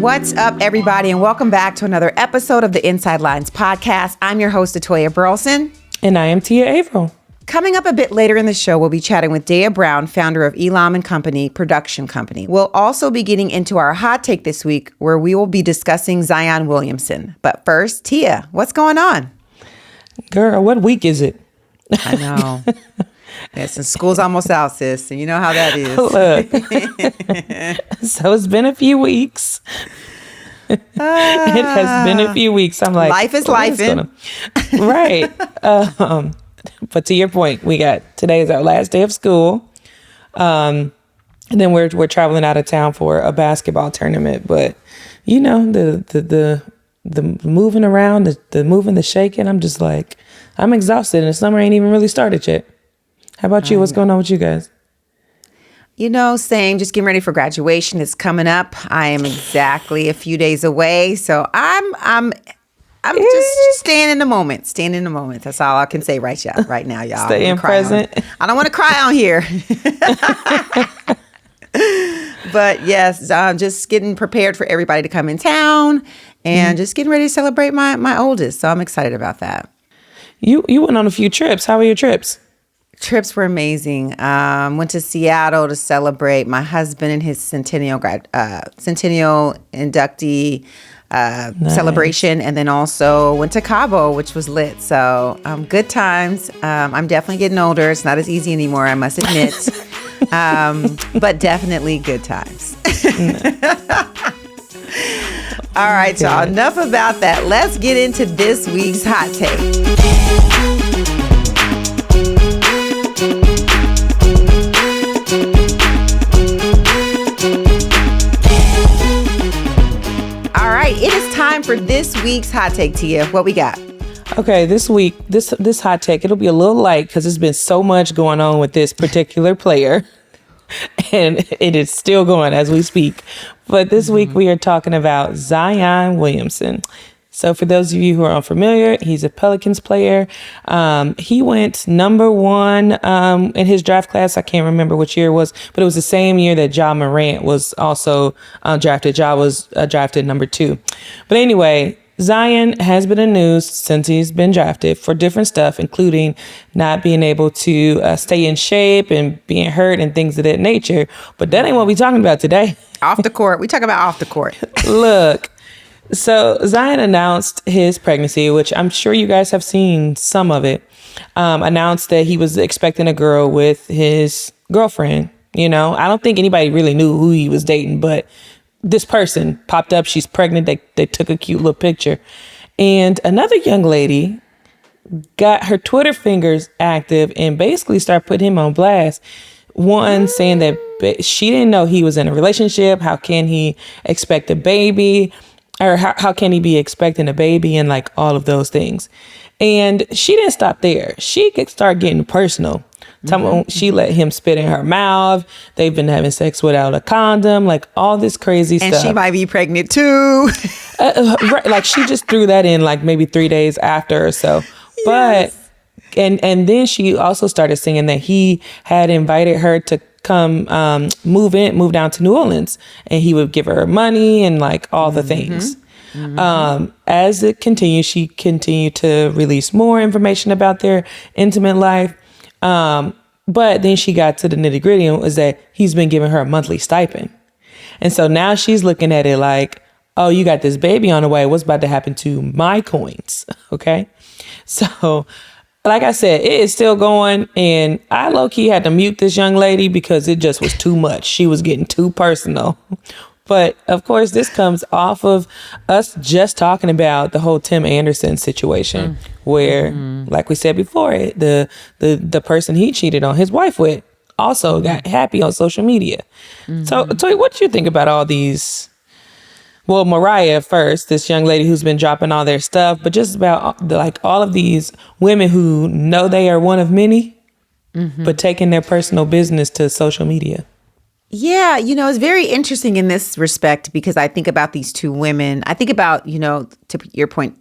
What's up, everybody, and welcome back to another episode of the Inside Lines podcast. I'm your host, Atoya Burleson. And I am Tia Avril. Coming up a bit later in the show, we'll be chatting with Daya Brown, founder of Elom Co, production company. We'll also be getting into our hot take this week, where we will be discussing Zion Williamson. But first, Tia, what's going on? Girl, what week is it? I know. Yes, and school's almost out, sis, and you know how that is. Look. So it's been a few weeks. It has been a few weeks. I'm like, life is life. Right. But to your point, today is our last day of school. And then we're traveling out of town for a basketball tournament. But you know, the moving around, the moving, the shaking, I'm just like, I'm exhausted, and the summer ain't even really started yet. How about you? What's going on with you guys? You know, same. Just getting ready for graduation. It's coming up. I am exactly a few days away, so I'm just staying in the moment. Staying in the moment. That's all I can say right now, y'all. Staying present. I don't want to cry on here. But yes, just getting prepared for everybody to come in town, and just getting ready to celebrate my oldest. So I'm excited about that. You went on a few trips. How were your trips? Trips were amazing. Went to Seattle to celebrate my husband and his centennial inductee nice. Celebration, and then also went to Cabo, which was lit. So good times. I'm definitely getting older. It's not as easy anymore, I must admit. But definitely good times. All right, y'all. Enough about that. Let's get into this week's hot take. It is time for this week's hot take, Tia. What we got? Okay, this week, this hot take, it'll be a little light because there's been so much going on with this particular player, and it is still going as we speak. But this week we are talking about Zion Williamson. So for those of you who are unfamiliar, he's a Pelicans player. He went number one in his draft class. I can't remember which year it was, but it was the same year that Ja Morant was also drafted. Ja was drafted number 2. But anyway, Zion has been in news since he's been drafted for different stuff, including not being able to stay in shape and being hurt and things of that nature. But that ain't what we're talking about today. Off the court. We talk about off the court. Look. So Zion announced his pregnancy, which I'm sure you guys have seen some of it, announced that he was expecting a girl with his girlfriend. You know, I don't think anybody really knew who he was dating, but this person popped up. She's pregnant. They took a cute little picture. And another young lady got her Twitter fingers active and basically started putting him on blast. One, saying that she didn't know he was in a relationship. How can he expect a baby? Or how can he be expecting a baby, and like all of those things. And she didn't stop there. She could start getting personal. She let him spit in her mouth. They've been having sex without a condom, like all this crazy stuff. And she might be pregnant too. Right, like she just threw that in like maybe 3 days after or so. Yes. But and then she also started saying that he had invited her to come move down to New Orleans, and he would give her money and like all the things. As it continued, she continued to release more information about their intimate life. But then she got to the nitty gritty, and was that he's been giving her a monthly stipend. And so now she's looking at it like, oh, you got this baby on the way. What's about to happen to my coins? Okay. So like I said, it is still going, and I low-key had to mute this young lady because it just was too much. She was getting too personal. But of course, this comes off of us just talking about the whole Tim Anderson situation, where, like we said before, the person he cheated on his wife with also got happy on social media. So, Toy, what do you think about all these? Well, Moriah first, this young lady who's been dropping all their stuff, but just about like all of these women who know they are one of many, but taking their personal business to social media. Yeah, you know, it's very interesting in this respect because I think about these two women. I think about, you know, to your point,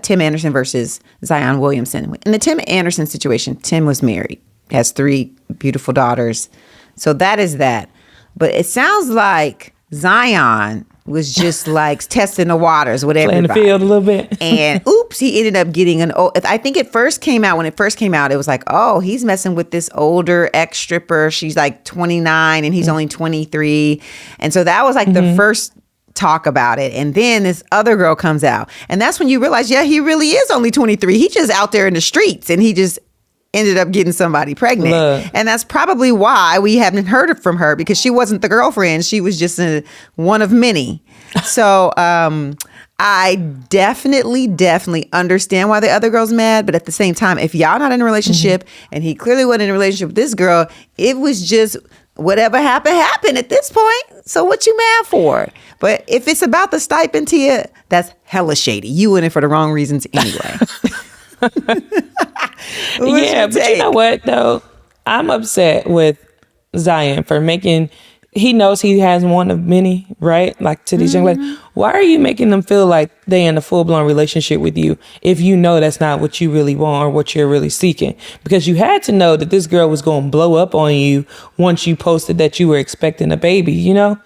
Tim Anderson versus Zion Williamson. In the Tim Anderson situation, Tim was married, has 3 beautiful daughters. So that is that. But it sounds like Zion was just like testing the waters with Playing everybody. the field a little bit. And oops, he ended up getting I think when it first came out, it was like, oh, he's messing with this older ex-stripper. She's like 29 and he's only 23. And so that was like the first talk about it. And then this other girl comes out. And that's when you realize, yeah, he really is only 23. He just out there in the streets and he just ended up getting somebody pregnant. Look. And that's probably why we haven't heard from her, because she wasn't the girlfriend. She was just one of many. So I definitely understand why the other girl's mad. But at the same time, if y'all not in a relationship and he clearly wasn't in a relationship with this girl, it was just whatever happened at this point. So what you mad for? But if it's about the stipend, Tia, that's hella shady. You in it for the wrong reasons anyway. Yeah, but you know what though? I'm upset with Zion for he knows he has one of many, right? Like to these young ladies. Why are you making them feel like they in a full-blown relationship with you if you know that's not what you really want or what you're really seeking? Because you had to know that this girl was going to blow up on you once you posted that you were expecting a baby, you know?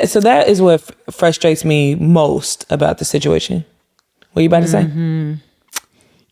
So that is what frustrates me most about the situation. What are you about to say?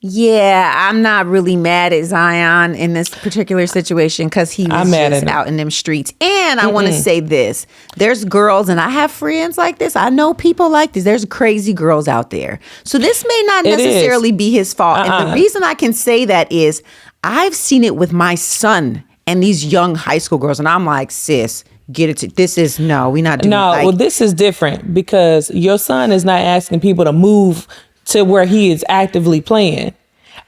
Yeah, I'm not really mad at Zion in this particular situation because he was just out in them streets. And I want to say this. There's girls, and I have friends like this. I know people like this. There's crazy girls out there. So this may not necessarily be his fault. And the reason I can say that is I've seen it with my son and these young high school girls. And I'm like, sis, get it. We're not doing well, this is different because your son is not asking people to move to where he is actively playing.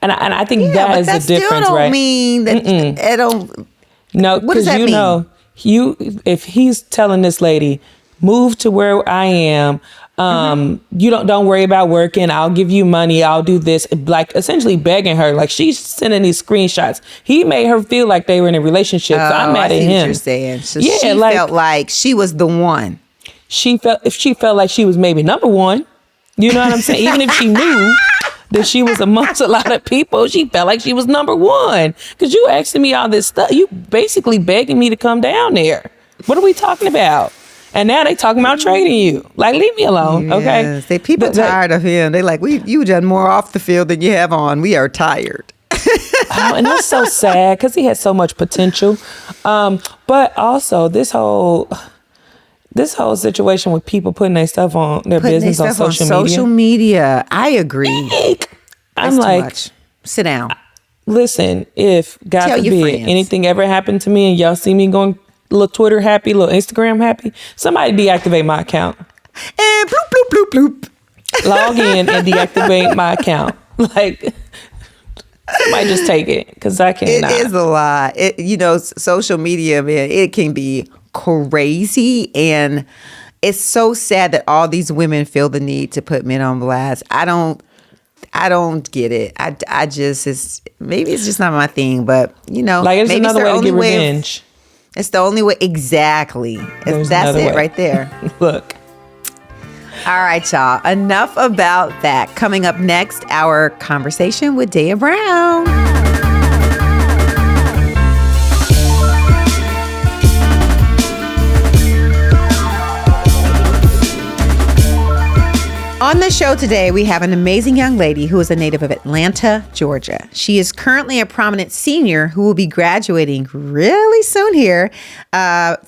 And I think that is the difference, still don't right? mean that it don't. No, what does that mean? If he's telling this lady, move to where I am, you don't worry about working, I'll give you money, I'll do this, like essentially begging her, like she's sending these screenshots. He made her feel like they were in a relationship. So I'm mad at him. What you're saying. So she felt like she was the one. She felt like she was maybe number one. You know what I'm saying? Even if she knew that she was amongst a lot of people, she felt like she was number one. Because you asking me all this stuff. You basically begging me to come down there. What are we talking about? And now they talking about trading you. Like, leave me alone, okay? People tired of him. They like, you done more off the field than you have on. We are tired. And that's so sad because he had so much potential. But also this whole situation with people putting their stuff on their business on social media. I agree. I'm like, much. Sit down. Listen, if God forbid anything ever happened to me and y'all see me going a little Twitter happy, a little Instagram happy, somebody deactivate my account. And bloop, bloop, bloop, bloop. Log in and deactivate my account. Like, somebody just take it because I cannot. It is a lot. Social media, man, it can be crazy, and it's so sad that all these women feel the need to put men on blast. I don't get it. I just, maybe it's just not my thing, but like it's maybe another way to get revenge. It's the only way. Exactly. That's it right there. Look. All right, y'all. Enough about that. Coming up next, our conversation with Daya Brown. On the show today, we have an amazing young lady who is a native of Atlanta, Georgia. She is currently a prominent senior who will be graduating really soon here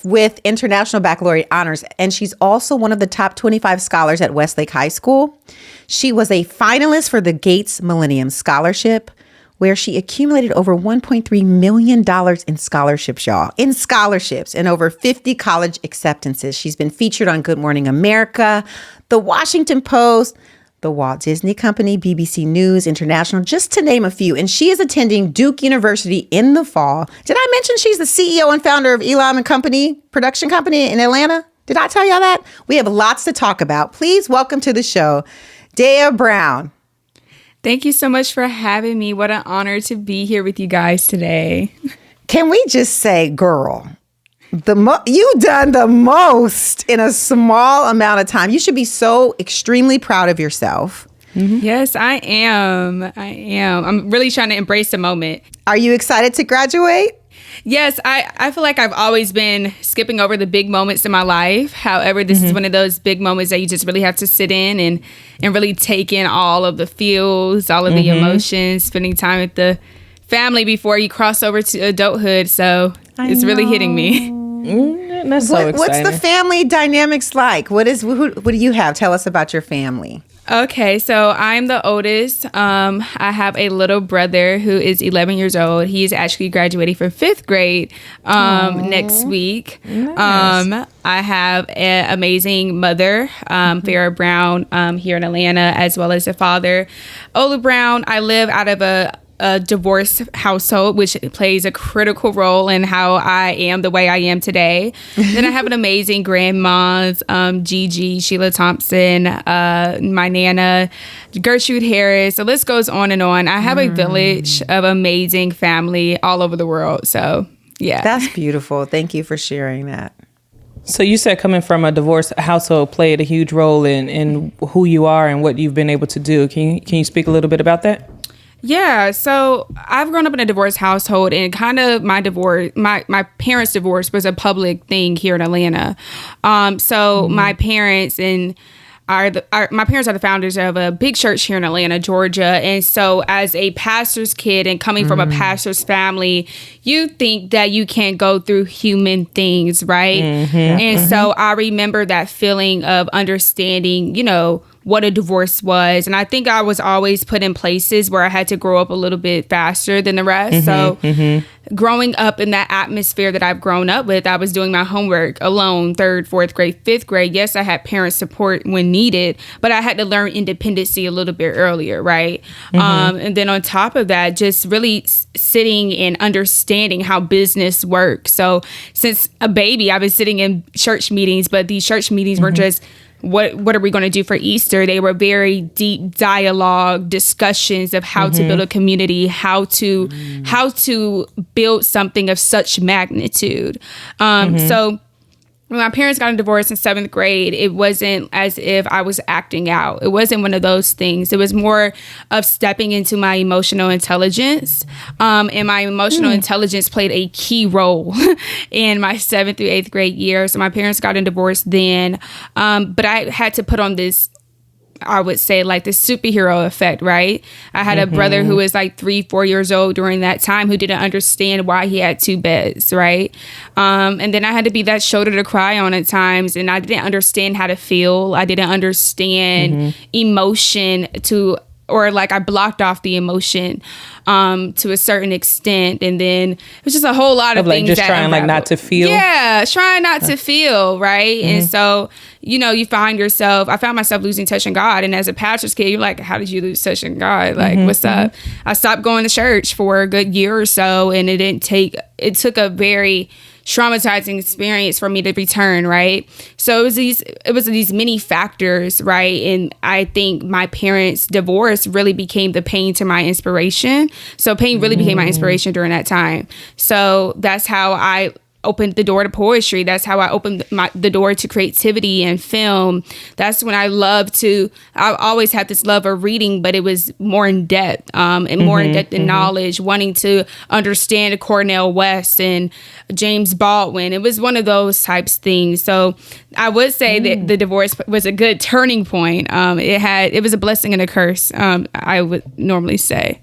with International Baccalaureate Honors. And she's also one of the top 25 scholars at Westlake High School. She was a finalist for the Gates Millennium Scholarship, where she accumulated over $1.3 million in scholarships, y'all. In scholarships and over 50 college acceptances. She's been featured on Good Morning America, The Washington Post, the Walt Disney Company, BBC News International, just to name a few. And she is attending Duke University in the fall. Did I mention she's the CEO and founder of Elom Co, production company in Atlanta? Did I tell y'all that? We have lots to talk about. Please welcome to the show, Daya Brown. Thank you so much for having me. What an honor to be here with you guys today. Can we just say, girl, you done the most in a small amount of time. You should be so extremely proud of yourself. Mm-hmm. Yes, I am. I'm really trying to embrace the moment. Are you excited to graduate? Yes, I feel like I've always been skipping over the big moments in my life. However, this is one of those big moments that you just really have to sit in and really take in all of the feels, all of the emotions, spending time with the family before you cross over to adulthood. So it's really hitting me. That's so exciting. What's the family dynamics like? What do you have? Tell us about your family. Okay, so I'm the oldest. I have a little brother who is 11 years old. He's actually graduating from 5th grade next week. Nice. I have an amazing mother, Daya Brown, here in Atlanta, as well as a father, Ola Brown. I live out of a divorced household, which plays a critical role in how I am the way I am today. Then I have an amazing grandmas, Gigi, Sheila Thompson, my Nana, Gertrude Harris. The list goes on and on. I have a village of amazing family all over the world. So, yeah. That's beautiful. Thank you for sharing that. So you said coming from a divorced household played a huge role in who you are and what you've been able to do. Can you speak a little bit about that? Yeah, so I've grown up in a divorced household, and kind of my parents' divorce was a public thing here in Atlanta. So my parents my parents are the founders of a big church here in Atlanta, Georgia. And so as a pastor's kid and coming from a pastor's family, you think that you can't go through human things, right? And so I remember that feeling of understanding, what a divorce was. And I think I was always put in places where I had to grow up a little bit faster than the rest. Growing up in that atmosphere that I've grown up with, I was doing my homework alone, 3rd, 4th grade, 5th grade. Yes, I had parent support when needed, but I had to learn independency a little bit earlier, right? And then on top of that, just really sitting and understanding how business works. So since a baby, I've been sitting in church meetings, but these church meetings were just, what are we going to do for Easter? They were very deep dialogue discussions of how to build a community, how to build something of such magnitude. So when my parents got a divorce in 7th grade, it wasn't as if I was acting out. It wasn't one of those things. It was more of stepping into my emotional intelligence. And my emotional intelligence played a key role in my 7th through 8th grade year. So my parents got a divorce then. But I had to put on this, I would say, like the superhero effect, right? I had a brother who was like 3-4 years old during that time who didn't understand why he had 2 beds, right? And then I had to be that shoulder to cry on at times, and I didn't understand how to feel. I didn't understand emotion or like I blocked off the emotion to a certain extent. And then it was just a whole lot of things. Just trying like not to feel. Yeah, trying not to feel, right? And so, you find yourself, I found myself losing touch in God. And as a pastor's kid, you're like, how did you lose touch in God? Like, what's up? I stopped going to church for a good year or so, and it took a very traumatizing experience for me to return, right? So it was these many factors, right? And I think my parents' divorce really became the pain to my inspiration. So pain really became my inspiration during that time. So that's how I opened the door to poetry. That's how I opened the door to creativity and film. That's when I always had this love of reading, but it was more in depth and more in depth in knowledge, wanting to understand Cornel West and James Baldwin. It was one of those types of things. So I would say that the divorce was a good turning point. It was a blessing and a curse, I would normally say.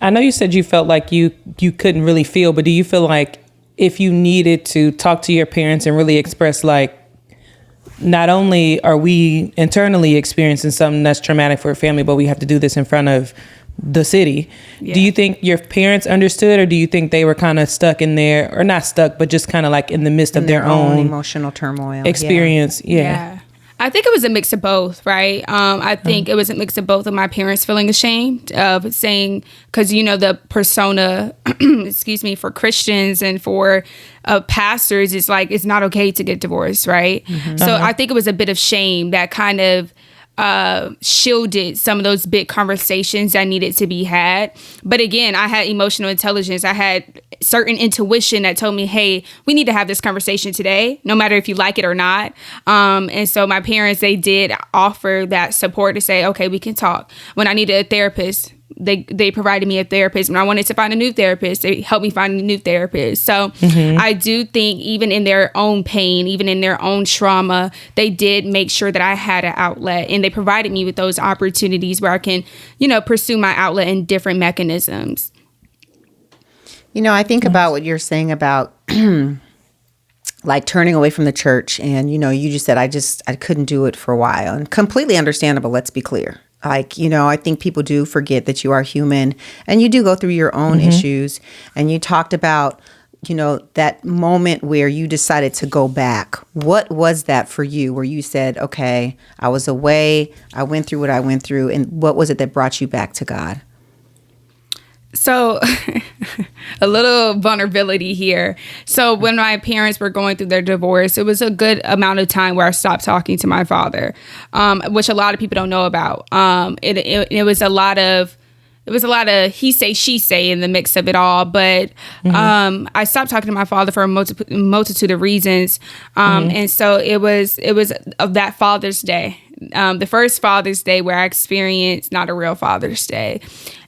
I know you said you felt like you couldn't really feel, but do you feel like if you needed to talk to your parents and really express, like, not only are we internally experiencing something that's traumatic for a family, but we have to do this in front of the city. Yeah. Do you think your parents understood, or do you think they were kind of stuck in there, or not stuck, but just kind of like in the midst of their own emotional turmoil experience? Yeah. I think it was a mix of both, right? I think it was a mix of both of my parents feeling ashamed of saying, because, the persona, for Christians and for pastors, it's like, it's not okay to get divorced, right? So I think it was a bit of shame that kind of shielded some of those big conversations that needed to be had. But again, I had emotional intelligence. I had certain intuition that told me, hey, we need to have this conversation today, no matter if you like it or not. And so my parents, they did offer that support to say, okay, we can talk. When I needed a therapist, they provided me a therapist. When I wanted to find a new therapist, they helped me find a new therapist. So I do think even in their own pain, even in their own trauma, they did make sure that I had an outlet, and they provided me with those opportunities where I can, pursue my outlet in different mechanisms. I think about what you're saying about like turning away from the church, and, you just said, I couldn't do it for a while, and completely understandable. Let's be clear. Like, I think people do forget that you are human and you do go through your own issues. And you talked about, that moment where you decided to go back. What was that for you where you said, okay, I was away, I went through what I went through, and what was it that brought you back to God? So a little vulnerability here. So when my parents were going through their divorce, it was a good amount of time where I stopped talking to my father, which a lot of people don't know about. It was a lot of he say, she say in the mix of it all. But I stopped talking to my father for a multitude of reasons. And so it was of that Father's Day. The first Father's Day where I experienced not a real Father's Day.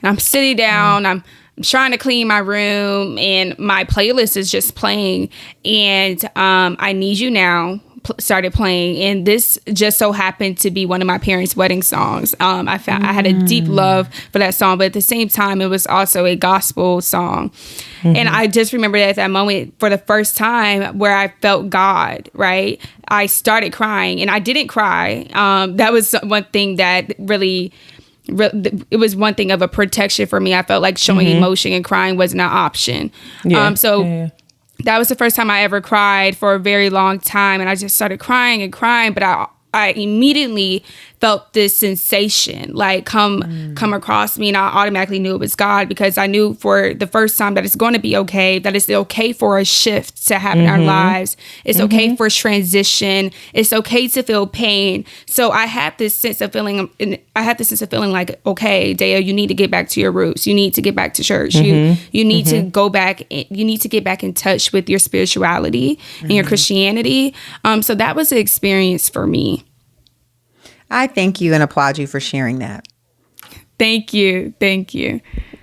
And I'm sitting down, I'm trying to clean my room, and my playlist is just playing. And I Need You Now started playing, and this just so happened to be one of my parents' wedding songs. I had a deep love for that song, but at the same time, it was also a gospel song. And I just remember at that moment, for the first time, where I felt God, right? I started crying, and I didn't cry. That was one thing that really, it was one thing of a protection for me. I felt like showing emotion and crying wasn't an option. That was the first time I ever cried for a very long time. And I just started crying and crying. But I immediately felt this sensation like come across me, and I automatically knew it was God, because I knew for the first time that it's going to be okay, that it's okay for a shift to happen in our lives. It's okay for transition. It's okay to feel pain. So I had this sense of feeling like, okay, Daya, you need to get back to your roots. You need to get back to church. You need to go back. You need to get back in touch with your spirituality and your Christianity. So that was an experience for me. I thank you and applaud you for sharing that. Thank you.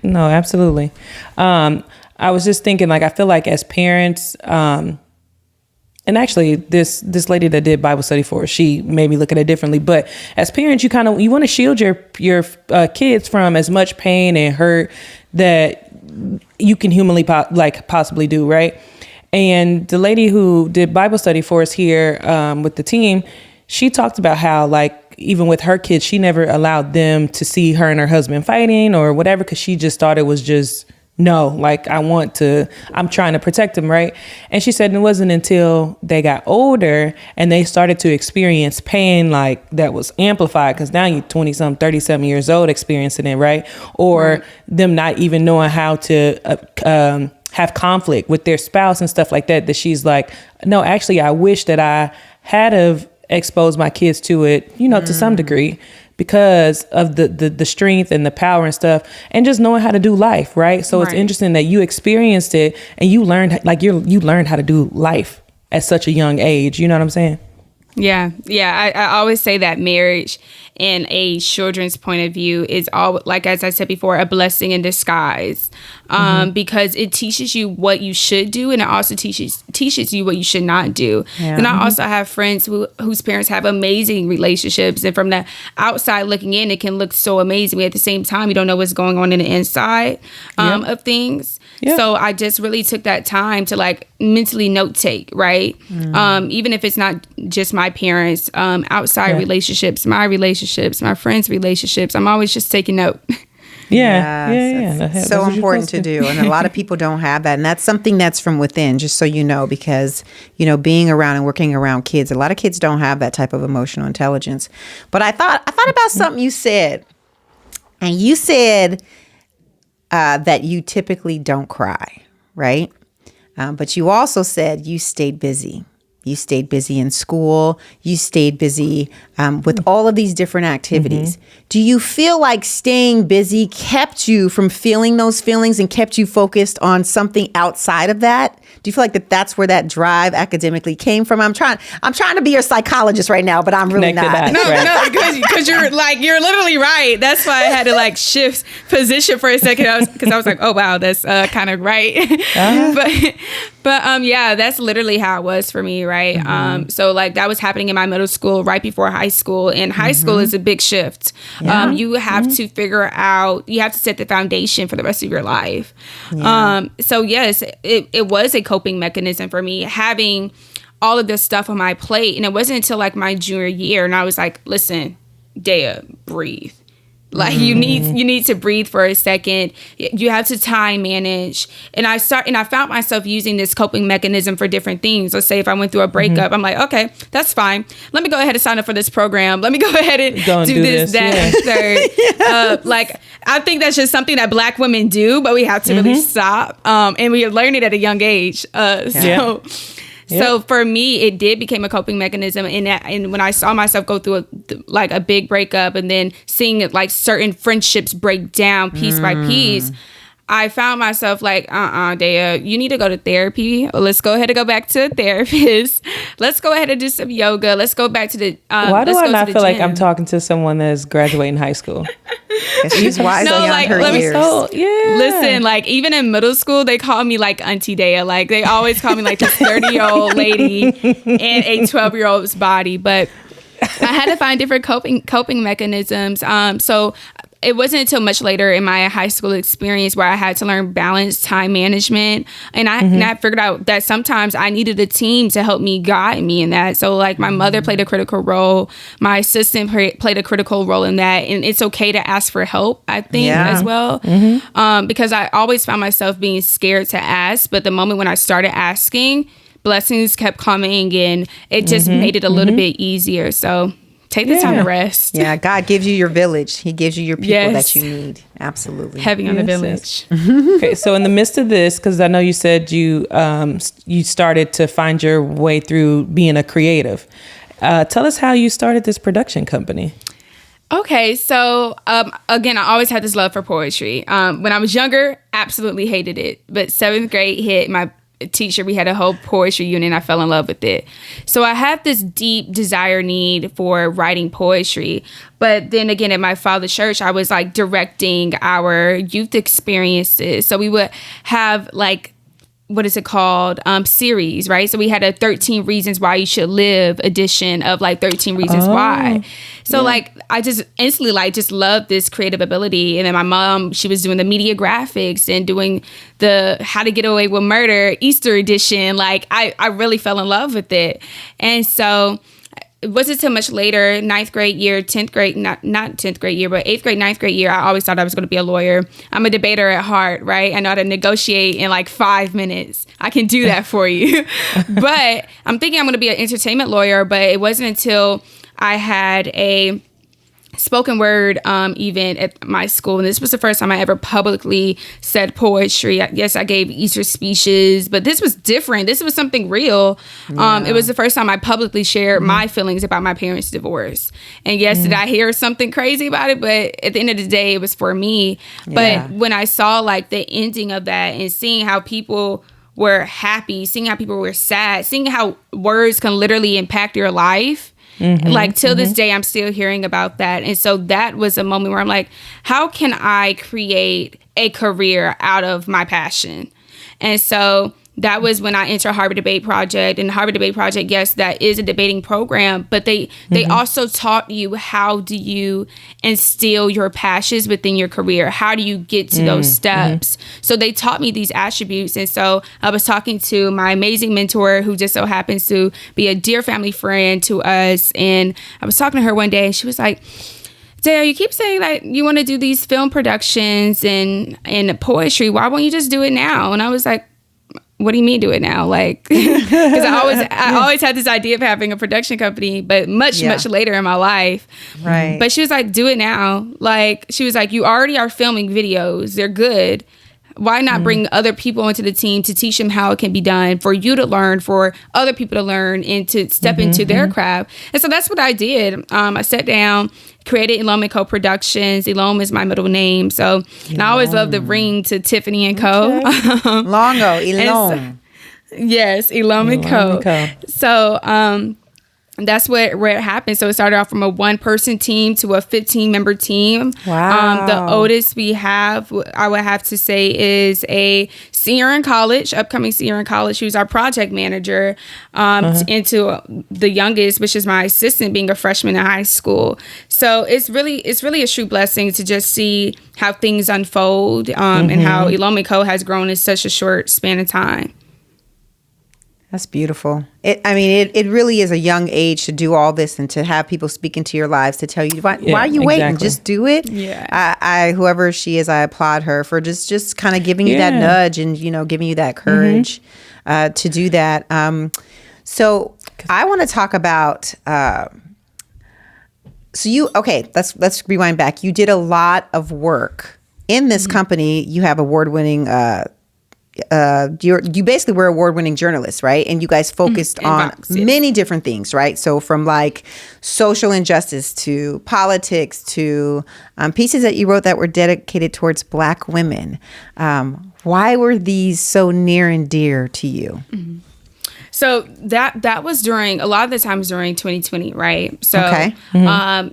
No, absolutely. I was just thinking, like, I feel like as parents, and actually this lady that did Bible study for us, she made me look at it differently. But as parents, you want to shield your kids from as much pain and hurt that you can humanly possibly do, right? And the lady who did Bible study for us here with the team, she talked about how, like, even with her kids, she never allowed them to see her and her husband fighting or whatever, because she just thought it was just, no, like, I'm trying to protect them, right? And she said it wasn't until they got older and they started to experience pain like that was amplified, because now you're 20-something, 37 years old experiencing it, right? Or them not even knowing how to have conflict with their spouse and stuff like that, that she's like, no, actually, I wish that I had have exposed my kids to it, to some degree, because of the strength and the power and stuff, and just knowing how to do life, right? So it's interesting that you experienced it and you learned, like, you learned how to do life at such a young age. You know what I'm saying? Yeah. I always say that marriage in a children's point of view is all, like, as I said before, a blessing in disguise, because it teaches you what you should do, and it also teaches you what you should not do. Yeah. And I also have friends whose parents have amazing relationships, and from the outside looking in, it can look so amazing. But at the same time, you don't know what's going on in the inside of things. Yeah. So I just really took that time to, like, mentally note take, right? Even if it's not just my parents, outside relationships, my relationships, my friends' relationships, I'm always just taking note. It's so important to do. And a lot of people don't have that. And that's something that's from within, just so you know, because, being around and working around kids, a lot of kids don't have that type of emotional intelligence. But I thought about something you said. And you said that you typically don't cry, right? But you also said you stayed busy. You stayed busy in school. You stayed busy with all of these different activities. Do you feel like staying busy kept you from feeling those feelings and kept you focused on something outside of that? Do you feel like that's where that drive academically came from? I'm trying to be your psychologist right now, but I'm really not. No, because you're literally right. That's why I had to like shift position for a second. Because I was like, oh wow, that's kind of right. But yeah, that's literally how it was for me, right? So like that was happening in my middle school right before high school, and high school is a big shift. You have to figure out, you have to set the foundation for the rest of your life. So yes, it was a coping mechanism for me, having all of this stuff on my plate. And it wasn't until like my junior year, and I was like, listen, Daya, breathe. Like you need to breathe for a second. You have to time manage. And I found myself using this coping mechanism for different things. Let's say if I went through a breakup, I'm like, okay, that's fine. Let me go ahead and sign up for this program. Let me go ahead and do this, that, and third. Like, I think that's just something that Black women do, but we have to really stop. And we learn it at a young age. So for me, it did become a coping mechanism. And when I saw myself go through a big breakup, and then seeing it, like certain friendships break down piece by piece, I found myself like, Daya, you need to go to therapy. Let's go ahead and go back to a therapist. Let's go ahead and do some yoga. Let's go back to the why do I not feel like I'm talking to someone that's graduating high school? She's wise beyond her years. Listen, like even in middle school, they call me like Auntie Daya. Like they always call me like this 30-year-old lady in a 12-year-old's body. But I had to find different coping mechanisms. So it wasn't until much later in my high school experience where I had to learn balance, time management. And I figured out that sometimes I needed a team to help me guide me in that. So like my mother played a critical role. My assistant played a critical role in that. And it's okay to ask for help, I think, as well. Because I always found myself being scared to ask. But the moment when I started asking, blessings kept coming, and it just made it a little bit easier. So take the time to rest. Yeah, God gives you your village. He gives you your people that you need. Absolutely. Heavy on the village. Okay, so in the midst of this, because I know you said you started to find your way through being a creative. Tell us how you started this production company. Okay, so again, I always had this love for poetry. When I was younger, absolutely hated it. But 7th grade hit, my teacher, we had a whole poetry unit, and I fell in love with it. So I had this deep desire need for writing poetry. But then again, at my father's church, I was like directing our youth experiences. So we would have like, what is it called? Series, right? So we had a 13 Reasons Why You Should Live edition of like 13 Reasons Why. So like, I just instantly like just loved this creative ability. And then my mom, she was doing the media graphics and doing the How to Get Away with Murder Easter edition. Like I really fell in love with it. And so it wasn't so much later, 9th grade year, 10th grade, not 10th grade year, but 8th grade, 9th grade year, I always thought I was going to be a lawyer. I'm a debater at heart, right? I know how to negotiate in like 5 minutes. I can do that for you. But I'm thinking I'm going to be an entertainment lawyer, but it wasn't until I had a spoken word event at my school, and this was the first time I ever publicly said poetry. Yes, I gave Easter speeches, but this was different. This was something real. It was the first time I publicly shared my feelings about my parents' divorce. And yes, did I hear something crazy about it? But at the end of the day, it was for me. But when I saw like the ending of that and seeing how people were happy, seeing how people were sad, seeing how words can literally impact your life, like till this day, I'm still hearing about that. And so that was a moment where I'm like, how can I create a career out of my passion? And so that was when I entered Harvard Debate Project. And Harvard Debate Project, yes, that is a debating program, but they also taught you how do you instill your passions within your career? How do you get to those steps? So they taught me these attributes. And so I was talking to my amazing mentor, who just so happens to be a dear family friend to us. And I was talking to her one day, and she was like, Dale, you keep saying that you want to do these film productions and poetry. Why won't you just do it now? And I was like, what do you mean do it now? Like, because I always had this idea of having a production company, but much later in my life. Right. But she was like, do it now. Like, she was like, you already are filming videos. They're good. Why not bring other people into the team to teach them how it can be done, for you to learn, for other people to learn, and to step into their craft? And so that's what I did. I sat down, created Elom Co Productions. Elom is my middle name. So and I always love the ring to Tiffany and Co. Longo, Elom. Yes, Elom Co. So that's where it happened. So it started off from a 1-person team to a 15-member team. Wow. The oldest we have, I would have to say, is a senior in college, upcoming senior in college, who's our project manager, into the youngest, which is my assistant, being a freshman in high school. So it's really a true blessing to just see how things unfold, and how Elom Co has grown in such a short span of time. That's beautiful. It really is a young age to do all this and to have people speak into your lives to tell you, why are you waiting? Just do it. Yeah. I whoever she is, I applaud her for just kind of giving you that nudge and, giving you that courage to do that. So I want to talk about, let's rewind back. You did a lot of work in this company. You have award-winning, you basically were award-winning journalists, right? And you guys focused on many different things, right? So from like social injustice to politics to pieces that you wrote that were dedicated towards Black women. Why were these so near and dear to you? So that was during, a lot of the times during 2020, right? So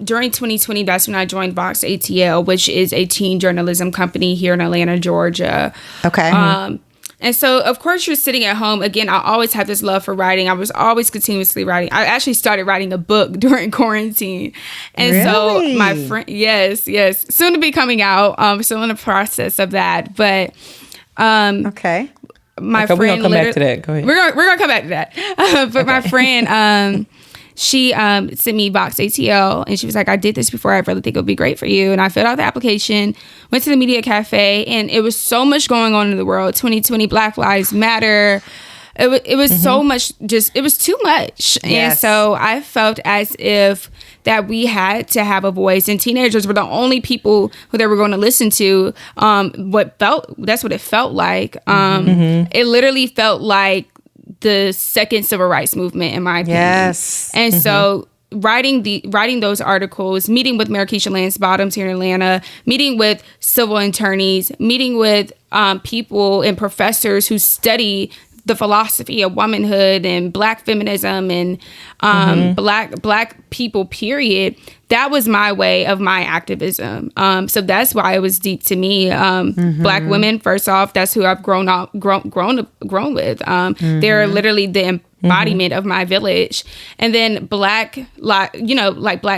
during 2020, that's when I joined Vox ATL, which is a teen journalism company here in Atlanta, Georgia. Okay. And so, of course, you're sitting at home. Again, I always had this love for writing. I was always continuously writing. I actually started writing a book during quarantine. And so my friend, yes, soon to be coming out. Still in the process of that. But okay. My friend, we're gonna come back to that. Go ahead. We're gonna come back to that. But my friend, she sent me Vox ATL, and she was like, I did this before. I really think it would be great for you. And I filled out the application, went to the media cafe, and it was so much going on in the world. 2020, Black Lives Matter. It was so much, it was too much. Yes. And so I felt as if that we had to have a voice, and teenagers were the only people who they were going to listen to. That's what it felt like. It literally felt like the second civil rights movement, in my opinion. Yes. And so writing those articles, meeting with Mayor Keisha Lance Bottoms here in Atlanta, meeting with civil attorneys, meeting with people and professors who study the philosophy of womanhood and Black feminism and Black people, period. That was my way of my activism. So that's why it was deep to me. Black women, first off, that's who I've grown with. They're literally the embodiment of my village. And then Black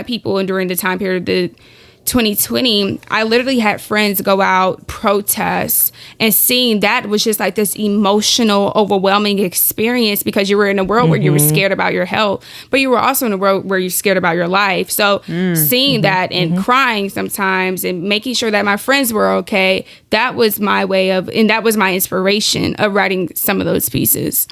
people, and during the time period, the 2020, I literally had friends go out, protest, and seeing that was just like this emotional, overwhelming experience, because you were in a world where you were scared about your health, but you were also in a world where you're scared about your life. So seeing that and crying sometimes and making sure that my friends were okay, that was my way of, and that was my inspiration of writing some of those pieces.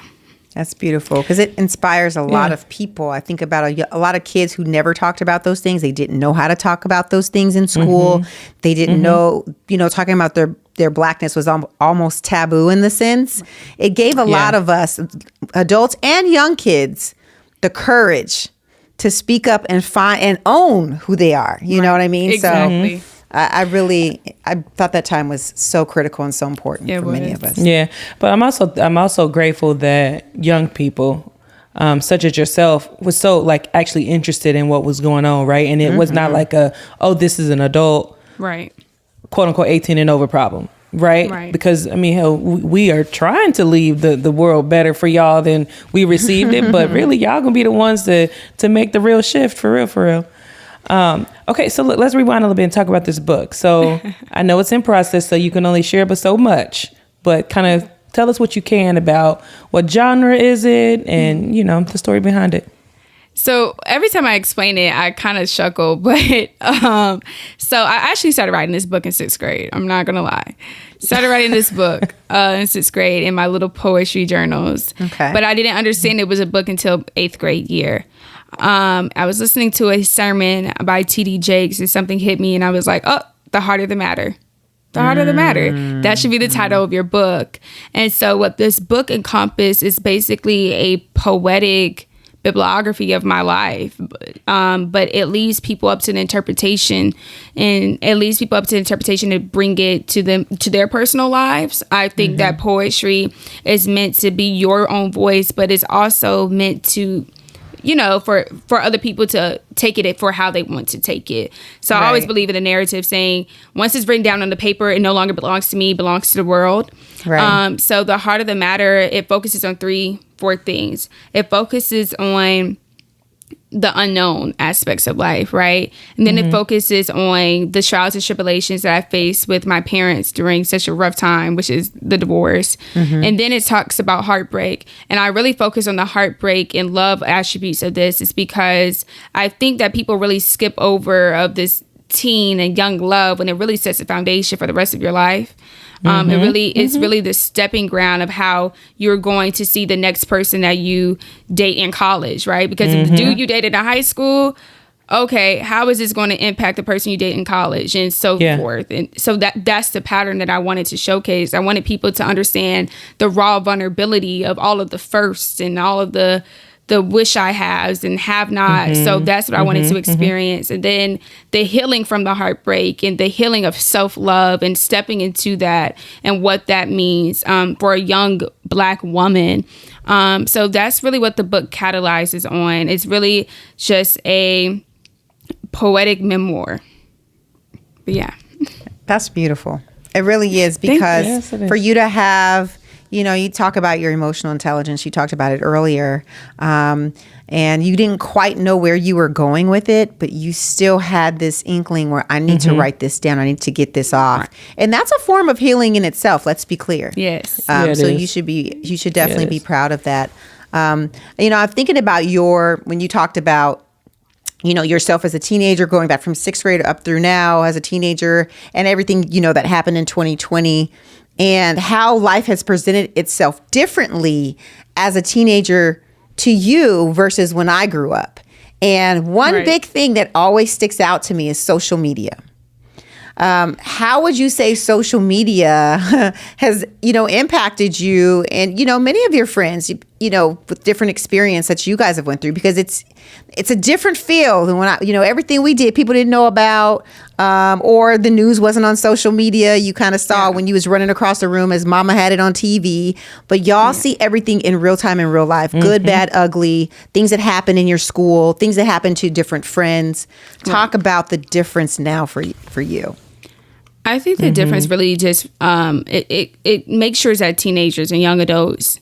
That's beautiful, because it inspires a lot of people. I think about a lot of kids who never talked about those things. They didn't know how to talk about those things in school. They didn't know, talking about their Blackness was almost taboo in the sense. It gave a lot of us, adults and young kids, the courage to speak up and find and own who they are. You know what I mean? Exactly. So I thought that time was so critical and so important for many of us. Yeah, but I'm also grateful that young people, such as yourself, was so actually interested in what was going on, right? And it was not like this is an adult, right, quote unquote 18 and over problem, right? Because hell, we are trying to leave the world better for y'all than we received it, but really y'all gonna be the ones to make the real shift for real. Okay, so let's rewind a little bit and talk about this book. So I know it's in process, so you can only share but so much, but kind of tell us what you can about what genre is it and, the story behind it. So every time I explain it, I kind of chuckle, but so I actually started writing this book in 6th grade. I'm not going to lie. Started writing this book in 6th grade in my little poetry journals. Okay. But I didn't understand it was a book until 8th grade year. I was listening to a sermon by T.D. Jakes and something hit me and I was like, oh, the harder the matter. The heart of the matter. That should be the title of your book. And so what this book encompasses is basically a poetic bibliography of my life, but it leaves people up to an interpretation, and it leaves people up to interpretation to bring it to them, to their personal lives. I think that poetry is meant to be your own voice, but it's also meant to, you know, for other people to take it for how they want to take it. So I always believe in the narrative saying, once it's written down on the paper, it no longer belongs to me, it belongs to the world. Right. So the heart of the matter, it focuses on 4 things. It focuses on the unknown aspects of life, right? And then it focuses on the trials and tribulations that I faced with my parents during such a rough time, which is the divorce. And then it talks about heartbreak. And I really focus on the heartbreak and love attributes of this, is because I think that people really skip over of this teen and young love when it really sets the foundation for the rest of your life. It's really the stepping ground of how you're going to see the next person that you date in college, right? Because if the dude you dated in high school, okay, how is this going to impact the person you date in college, and so forth? And so that's the pattern that I wanted to showcase. I wanted people to understand the raw vulnerability of all of the firsts and all of the wish I haves and have not. So that's what I wanted to experience. And then the healing from the heartbreak and the healing of self-love and stepping into that and what that means for a young Black woman. So that's really what the book catalyzes on. It's really just a poetic memoir. But yeah. That's beautiful. It really is, because for you to have, you know, you talk about your emotional intelligence. You talked about it earlier. And you didn't quite know where you were going with it, but you still had this inkling where I need to write this down. I need to get this off. Right. And that's a form of healing in itself. Let's be clear. Yes. So you should definitely be proud of that. You know, I'm thinking about when you talked about, you know, yourself as a teenager, going back from 6th grade up through now as a teenager, and everything, you know, that happened in 2020. And how life has presented itself differently as a teenager to you versus when I grew up. And one big thing that always sticks out to me is social media. How would you say social media has, you know, impacted you and, you know, many of your friends, you know, with different experience that you guys have went through? Because it's a different feel than when everything we did, people didn't know about, or the news wasn't on social media. You kind of saw when you was running across the room as mama had it on TV, but y'all see everything in real time, in real life, good, bad, ugly, things that happen in your school, things that happen to different friends. Talk about the difference now for you. I think the difference really just, it makes sure that teenagers and young adults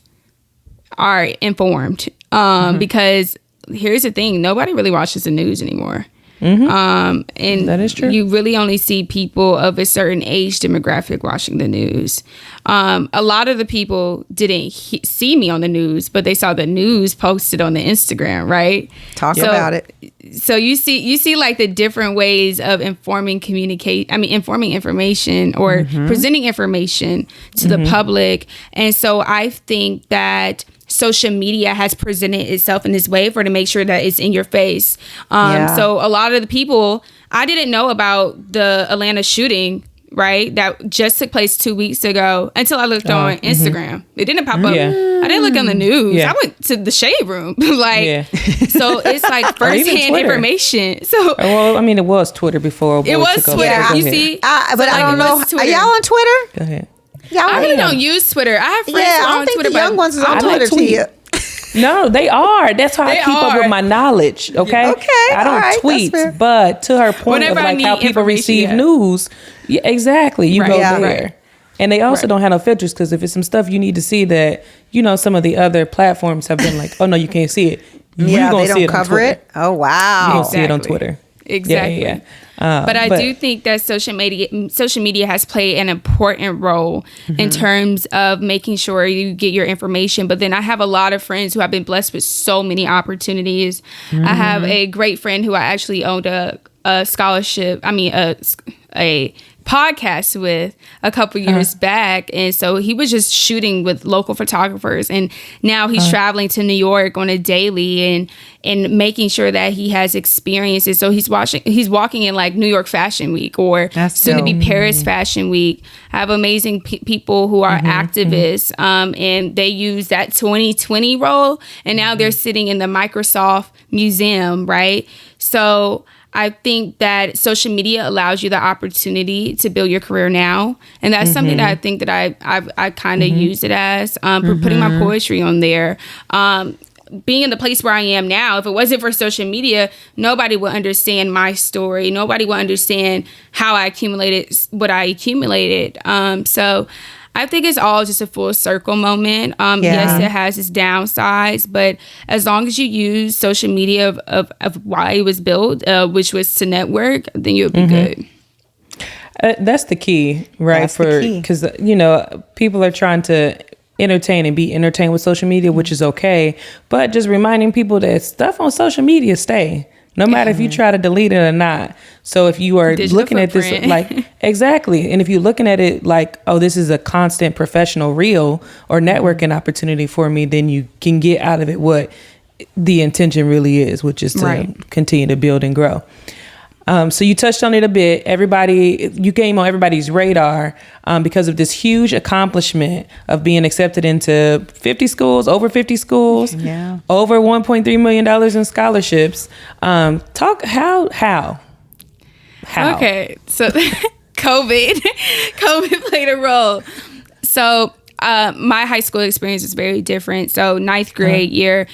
are informed, because here's the thing, nobody really watches the news anymore. And that is true. You really only see people of a certain age demographic watching the news. A lot of the people didn't see me on the news, but they saw the news posted on the Instagram, right? Talk about it. So you see like the different ways of informing information or presenting information to the public. And so I think that social media has presented itself in this way to make sure that it's in your face. So a lot of the people, I didn't know about the Atlanta shooting, right, that just took place 2 weeks ago until I looked on Instagram. It didn't pop up. I didn't look on the news. I went to the shade room. So it's like firsthand information. So well, I mean, it was Twitter before. It was Twitter. You see, but I don't know. Are y'all on Twitter? Go ahead. I really don't use Twitter. I have friends I don't think Twitter, the young ones is on Twitter to you. No, they are. That's how I keep up with my knowledge. Okay. I don't tweet, but to her point of like how people receive news. Yeah, exactly. You go there. Right. And they also don't have no filters, because if it's some stuff you need to see that, you know, some of the other platforms have been like, oh no, you can't see it. You're gonna see it on Twitter. Oh wow. You don't see it on Twitter. Exactly. But I do think that social media has played an important role in terms of making sure you get your information. But then I have a lot of friends who have been blessed with so many opportunities. I have a great friend who I actually owned a scholarship. I mean, a a podcast with a couple years back, and so he was just shooting with local photographers, and now he's traveling to New York on a daily and making sure that he has experiences. So he's walking in like New York Fashion Week, or soon to be Paris Fashion Week. I have amazing people who are activists, and they use that 2020 role, and now they're sitting in the Microsoft Museum, right? So I think that social media allows you the opportunity to build your career now. And that's something that I think that I kind of use it as, for putting my poetry on there. Being in the place where I am now, if it wasn't for social media, nobody would understand my story. Nobody would understand how I accumulated what I accumulated. So I think it's all just a full circle moment. Yes, it has its downsides, but as long as you use social media of why it was built, which was to network, then you'll be good. That's the key, right? Because, people are trying to entertain and be entertained with social media, which is okay. But just reminding people that stuff on social media stay. No matter if you try to delete it or not. So if you are looking at this like, exactly. And if you're looking at it like, oh, this is a constant professional reel or networking opportunity for me, then you can get out of it what the intention really is, which is to continue to build and grow. So you touched on it a bit. You came on everybody's radar because of this huge accomplishment of being accepted into over 50 schools, over $1.3 million in scholarships. Talk how? Okay, so COVID played a role. So my high school experience is very different. So my ninth grade year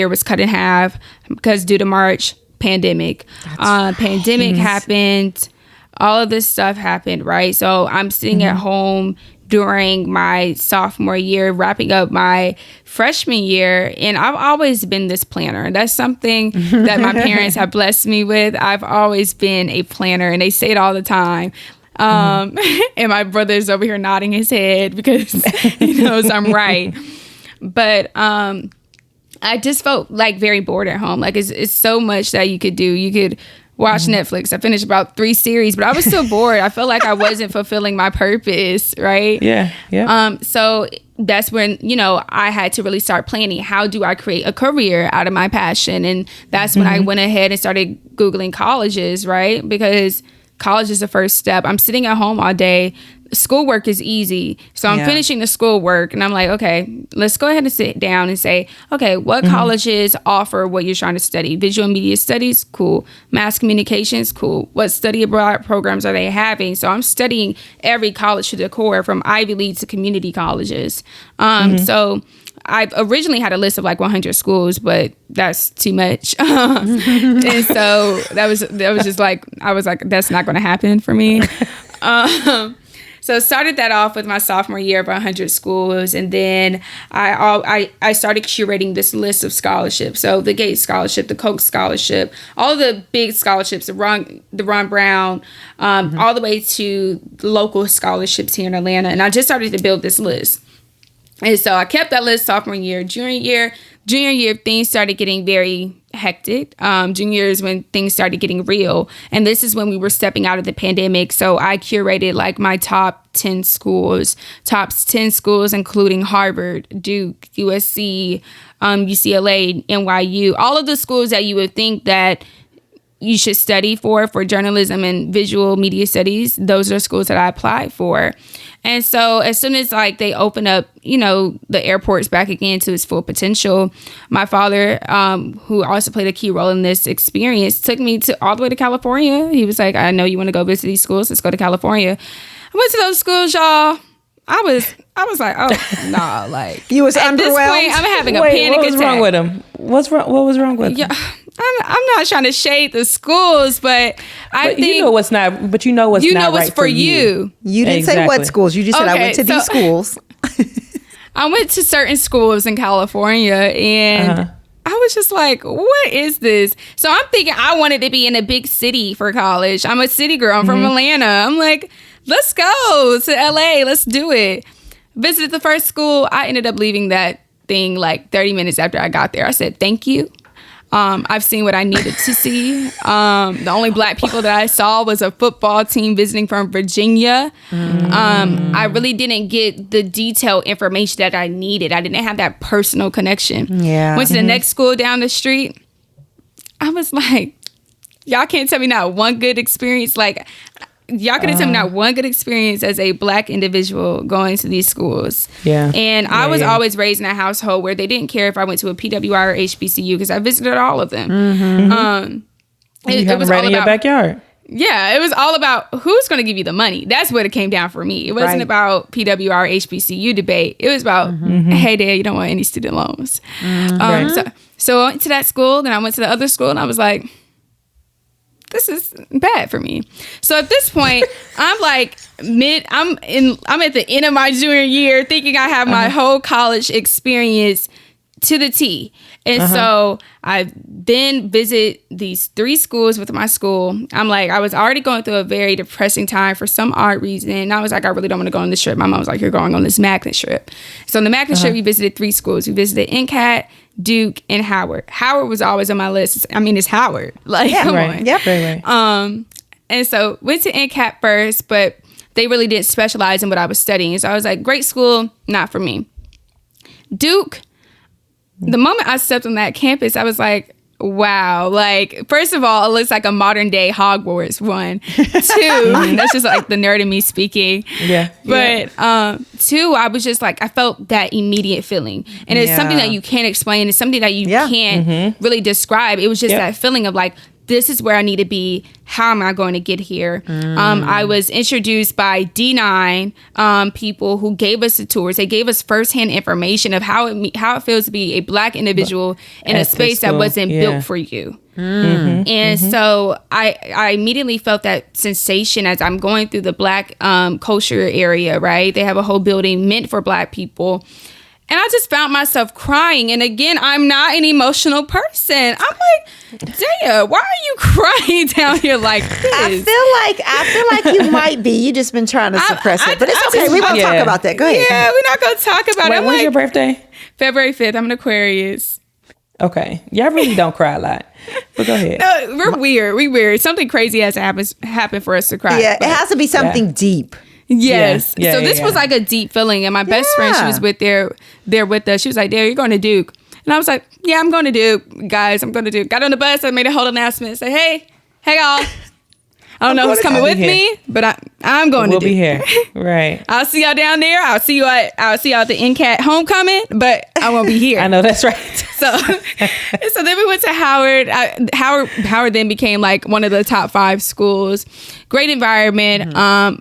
was cut in half because due to March. Pandemic happened, all of this stuff happened, right? So I'm sitting at home during my sophomore year, wrapping up my freshman year, and I've always been this planner. That's something that my parents have blessed me with. I've always been a planner, and they say it all the time. And my brother's over here nodding his head because he knows I'm right. But I just felt like very bored at home. Like it's so much that you could do. You could watch Netflix. I finished about 3 series, but I was still bored. I felt like I wasn't fulfilling my purpose, right? Yeah. So that's when, I had to really start planning. How do I create a career out of my passion? And that's when I went ahead and started Googling colleges, right? Because college is the first step. I'm sitting at home all day. Schoolwork is easy. So I'm finishing the schoolwork and I'm like, okay, let's go ahead and sit down and say, okay, what colleges offer what you're trying to study? Visual media studies? Cool. Mass communications? Cool. What study abroad programs are they having? So I'm studying every college to the core, from Ivy League to community colleges. So I originally had a list of like 100 schools, but that's too much. And so that was just like, I was like, that's not going to happen for me. So started that off with my sophomore year of 100 schools, and then I started curating this list of scholarships. So the Gates Scholarship, the Koch Scholarship, all the big scholarships, the Ron Brown, all the way to local scholarships here in Atlanta. And I just started to build this list. And so I kept that list sophomore year. Junior year, things started getting very hectic. Junior year is when things started getting real. And this is when we were stepping out of the pandemic. So I curated like my top 10 schools, including Harvard, Duke, USC, UCLA, NYU, all of the schools that you would think that you should study for journalism and visual media studies. Those are schools that I applied for. And so as soon as like they open up, the airports back again to its full potential, my father, who also played a key role in this experience, took me all the way to California. He was like, I know you want to go visit these schools. Let's go to California. I went to those schools, y'all. I was like, oh, nah, like. You was at underwhelmed? This point, I'm having a panic attack. What was wrong with him? What was wrong with him? Yeah. I'm not trying to shade the schools, but I think you know what's not right for you. You didn't say what schools. You just said I went to these schools. I went to certain schools in California, and I was just like, what is this? So I'm thinking I wanted to be in a big city for college. I'm a city girl. I'm from Atlanta. I'm like, let's go to LA. Let's do it. Visited the first school. I ended up leaving that thing like 30 minutes after I got there. I said, thank you. I've seen what I needed to see. The only black people that I saw was a football team visiting from Virginia. I really didn't get the detailed information that I needed. I didn't have that personal connection. Yeah. Went to the next school down the street. I was like, y'all can't tell me not one good experience. Like, y'all couldn't tell me not one good experience as a black individual going to these schools. Yeah. And I was always raised in a household where they didn't care if I went to a PWI or HBCU because I visited all of them. It was right in your backyard. Yeah, it was all about who's going to give you the money. That's what it came down for me. It wasn't about PWI or HBCU debate. It was about, hey, Dad, you don't want any student loans. So I went to that school, then I went to the other school, and I was like, this is bad for me. So at this point, I'm like I'm at the end of my junior year, thinking I have my whole college experience to the T. And so I then visit these 3 schools with my school. I'm like, I was already going through a very depressing time for some odd reason. And I was like, I really don't want to go on this trip. My mom was like, you're going on this Magnet trip. So on the Magnet trip, we visited 3 schools. We visited NCAT, Duke, and Howard. Howard was always on my list. I mean, it's Howard. Like, come on. Yep. Right. And so went to NCAT first, but they really didn't specialize in what I was studying. So I was like, great school, not for me. Duke, the moment I stepped on that campus, I was like, wow. Like, first of all, it looks like a modern day Hogwarts. 1. 2, that's just like the nerd in me speaking. Yeah. But 2, I was just like, I felt that immediate feeling. And it's something that you can't explain. It's something that you can't really describe. It was just that feeling of like, this is where I need to be. How am I going to get here? I was introduced by D9 people who gave us the tours. They gave us firsthand information of how it feels to be a black individual in a space that wasn't built for you. And so I immediately felt that sensation as I'm going through the black culture area, right? They have a whole building meant for black people. And I just found myself crying. And again, I'm not an emotional person. I'm like, Daya, why are you crying down here like this? I feel like you might be. You just been trying to suppress it. But it's okay. We won't talk about that. Go ahead. Yeah, we're not going to talk about it. When's your birthday? February 5th. I'm an Aquarius. Okay. Y'all really don't cry a lot. But go ahead. No, we're weird. We weird. Something crazy has to happen for us to cry. Yeah, it has to be something deep. Yes. So this was like a deep feeling. And my best friend, she was there with us. She was like, Dare, you're going to Duke. And I was like, yeah, I'm going to Duke. Guys, I'm going to Duke. Got on the bus. I made a whole announcement. Say, hey y'all. I don't know who's coming with me, but I'm going to Duke. We'll be here. Right. I'll see y'all down there. I'll see y'all at the NCAT homecoming, but I won't be here. I know, that's right. So then we went to Howard. Howard then became like one of the top 5 schools. Great environment,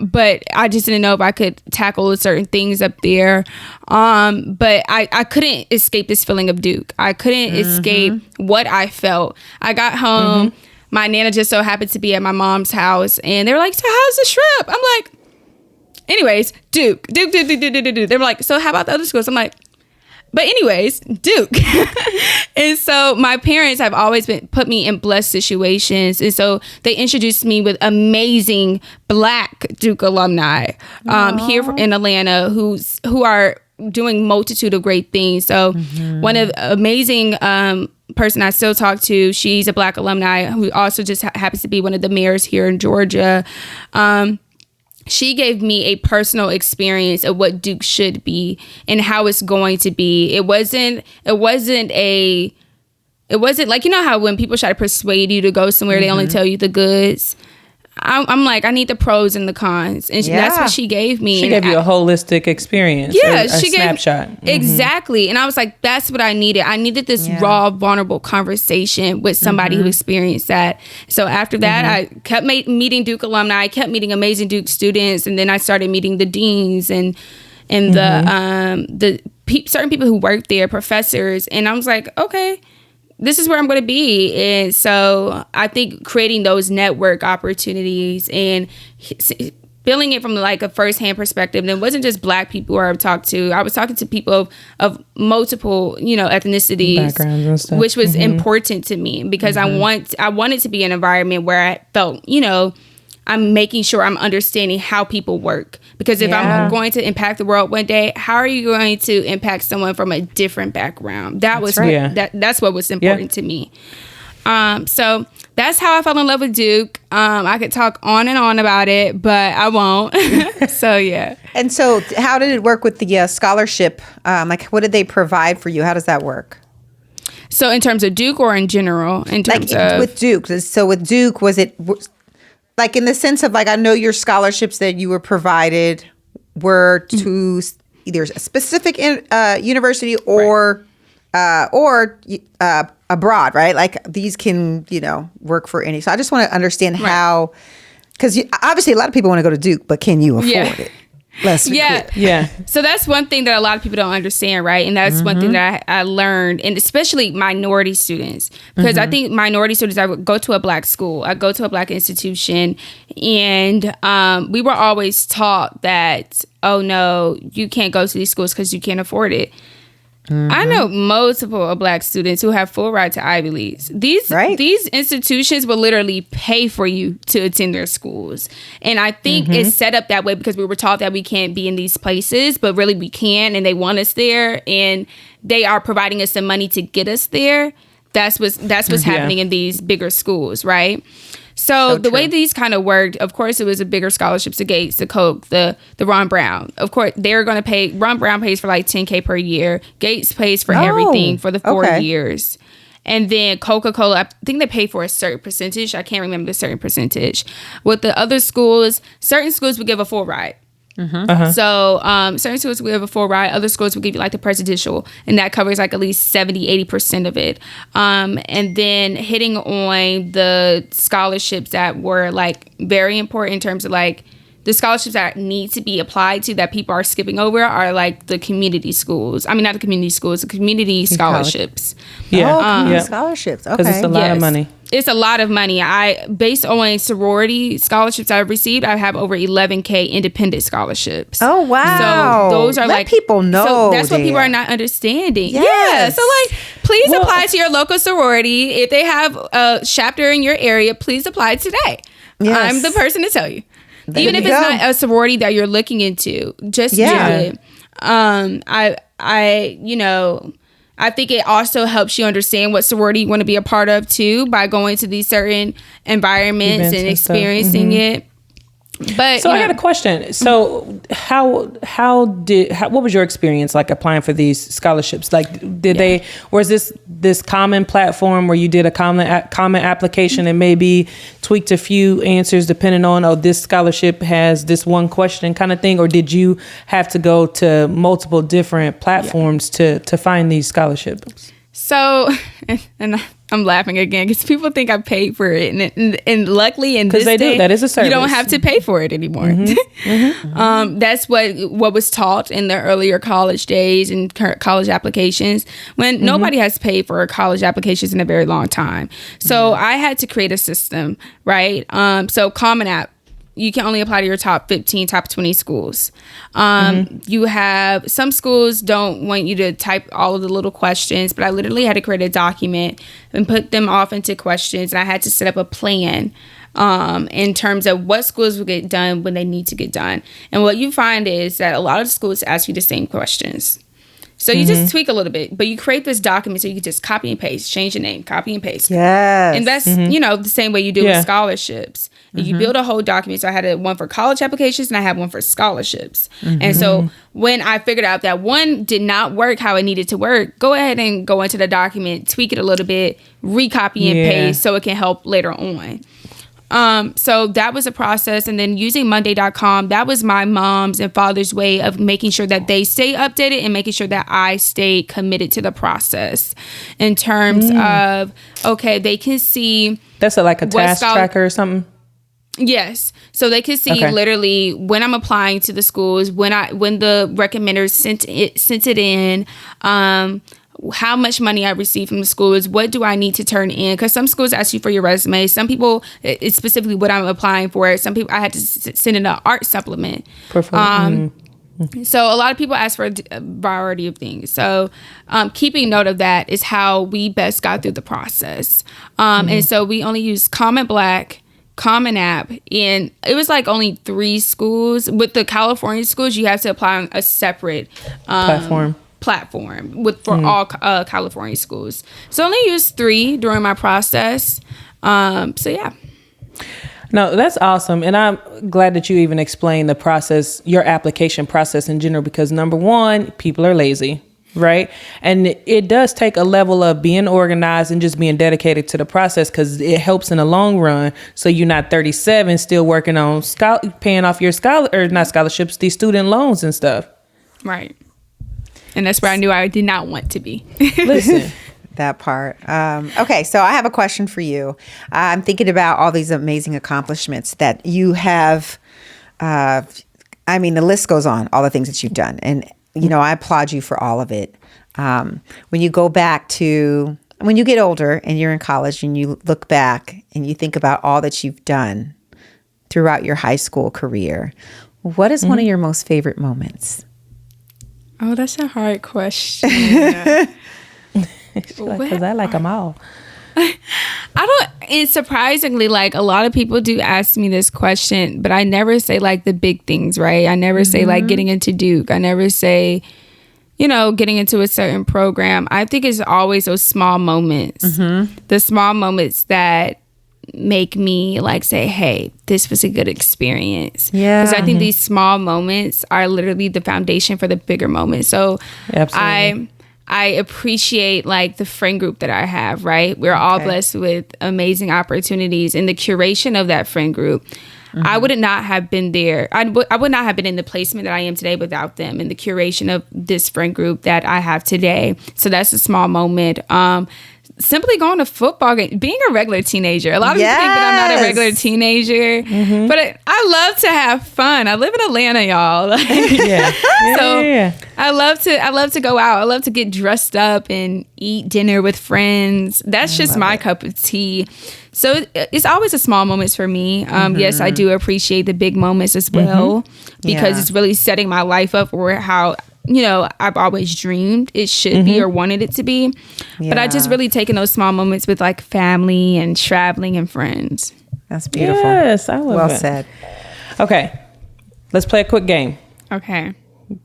but I just didn't know if I could tackle certain things up there. But I couldn't escape this feeling of Duke. I couldn't escape what I felt. I got home. My Nana just so happened to be at my mom's house, and they were like, so how's the trip? I'm like, anyways, Duke. They were like, so how about the other schools? I'm like, but anyways, Duke. And so my parents have always put me in blessed situations. And so they introduced me with amazing black Duke alumni here in Atlanta who are doing multitude of great things. So one of amazing person I still talk to, she's a black alumni who also just happens to be one of the mayors here in Georgia. She gave me a personal experience of what Duke should be and how it's going to be. It wasn't like, you know how when people try to persuade you to go somewhere, they only tell you the goods. I'm like, I need the pros and the cons. And that's what she gave me. She gave you a holistic experience. Yeah, a she snapshot. Exactly. And I was like, that's what I needed. I needed this raw, vulnerable conversation with somebody who experienced that. So after that, I kept meeting Duke alumni. I kept meeting amazing Duke students. And then I started meeting the deans and the certain people who worked there, professors. And I was like, okay, this is where I'm going to be. And so I think creating those network opportunities and feeling it from like a firsthand perspective. And it wasn't just black people where I talked to. I was talking to people of multiple, ethnicities, backgrounds and stuff, which was important to me because I wanted to be an environment where I felt, I'm making sure I'm understanding how people work. Because if I'm going to impact the world one day, how are you going to impact someone from a different background? That's what was important to me. So that's how I fell in love with Duke. I could talk on and on about it, but I won't. So, yeah. And so how did it work with the scholarship? Like, what did they provide for you? How does that work? So in terms of Duke or in general? In terms of with Duke. So with Duke, was it like in the sense of like, I know your scholarships that you were provided were to either a specific university or abroad, right? Like these can, work for any. So I just want to understand how, because obviously a lot of people want to go to Duke, but can you afford it? Let's be clear. Yeah. So that's one thing that a lot of people don't understand, right? And that's one thing that I learned, and especially minority students, because I think minority students, I would go to a Black school, I go to a Black institution, and we were always taught that, oh no, you can't go to these schools because you can't afford it. I know multiple Black students who have full ride to Ivy Leagues. These institutions will literally pay for you to attend their schools. And I think it's set up that way because we were taught that we can't be in these places, but really we can, and they want us there, and they are providing us the money to get us there. That's what's happening in these bigger schools, right? So the way these kind of worked, of course, it was a bigger scholarships to Gates, the Coke, the Ron Brown. Of course, they're going to pay. Ron Brown pays for like $10K per year. Gates pays for everything for the 4 years. And then Coca-Cola, I think they pay for a certain percentage. I can't remember the certain percentage. With the other schools, certain schools would give a full ride. So certain schools will give a full ride. Other schools will give you like the presidential, and that covers like at least 70-80% of it. And then hitting on the scholarships that were like very important in terms of like the scholarships that need to be applied to that people are skipping over are like the community schools. I mean, not the community schools, the community scholarships. Scholarships. Okay. Because it's a lot of money. It's a lot of money. Based on sorority scholarships I've received, I have over 11K independent scholarships. Oh, wow. So those are Let people know. So that's what people are not understanding. Yes. Yeah. So like, please apply to your local sorority. If they have a chapter in your area, please apply today. Yes. I'm the person to tell you. Even if it's not a sorority that you're looking into, just do it. I think it also helps you understand what sorority you want to be a part of too by going to these certain environments and experiencing it. But so I got a question. So what was your experience like applying for these scholarships? Like, was this common platform where you did a common application and maybe tweaked a few answers depending on, this scholarship has this one question kind of thing? Or did you have to go to multiple different platforms to find these scholarships? So, and I'm laughing again because people think I paid for it, and luckily in this day, that is a service. You don't have to pay for it anymore. That's what was taught in the earlier college days and college applications when nobody has paid for college applications in a very long time. So I had to create a system, right? So Common App. You can only apply to your top 15, top 20 schools. You have some schools don't want you to type all of the little questions, but I literally had to create a document and put them off into questions. And I had to set up a plan in terms of what schools will get done when they need to get done. And what you find is that a lot of schools ask you the same questions. So you just tweak a little bit, but you create this document so you can just copy and paste, change your name, copy and paste. Yes. And that's, the same way you do with scholarships. You build a whole document. So I had one for college applications and I had one for scholarships. And so when I figured out that one did not work how it needed to work, go ahead and go into the document, tweak it a little bit, recopy and paste so it can help later on. So that was a process. And then using Monday.com, that was my mom's and father's way of making sure that they stay updated and making sure that I stay committed to the process in terms of, they can see. That's like a task tracker or something? Yes. So they can see literally when I'm applying to the schools, when the recommenders sent it in, how much money I receive from the schools, what do I need to turn in? Because some schools ask you for your resume. Some people, it's specifically what I'm applying for. Some people, I had to send in an art supplement. So a lot of people ask for a variety of things. So keeping note of that is how we best got through the process. And so we only use Common Black, Common App, and it was like only 3 schools. With the California schools, you have to apply on a separate platform for all California schools. So I only used 3 during my process. So yeah. No, that's awesome. And I'm glad that you even explained the process, your application process in general, because number one, people are lazy, right? And it does take a level of being organized and just being dedicated to the process, because it helps in the long run. So you're not 37 still working on paying off your these student loans and stuff. Right. And that's where I knew I did not want to be. Listen. That part. Okay, so I have a question for you. I'm thinking about all these amazing accomplishments that you have. The list goes on, all the things that you've done. And, I applaud you for all of it. When you go back to, when you get older and you're in college and you look back and you think about all that you've done throughout your high school career, what is one of your most favorite moments? Oh, that's a hard question. Because I like them all. It's surprisingly, like, a lot of people do ask me this question, but I never say like the big things, right? I never say like getting into Duke. I never say, getting into a certain program. I think it's always those small moments, the small moments that make me like say, hey, this was a good experience. Yeah. Because I think these small moments are literally the foundation for the bigger moments. So absolutely. I appreciate like the friend group that I have, right? We're all blessed with amazing opportunities, and the curation of that friend group. I would not have been there. I would not have been in the placement that I am today without them, and the curation of this friend group that I have today. So that's a small moment. Simply going to football game, being a regular teenager. A lot of people think that I'm not a regular teenager, but I love to have fun. I live in Atlanta, y'all. I love to go out. I love to get dressed up and eat dinner with friends. That's just my cup of tea. So it's always the small moments for me. Yes, I do appreciate the big moments as well, because it's really setting my life up for how I've always dreamed it should be or wanted it to be. But I just really taken those small moments with like family and traveling and friends. That's beautiful. Yes, I love it. Well said. Okay, let's play a quick game. Okay.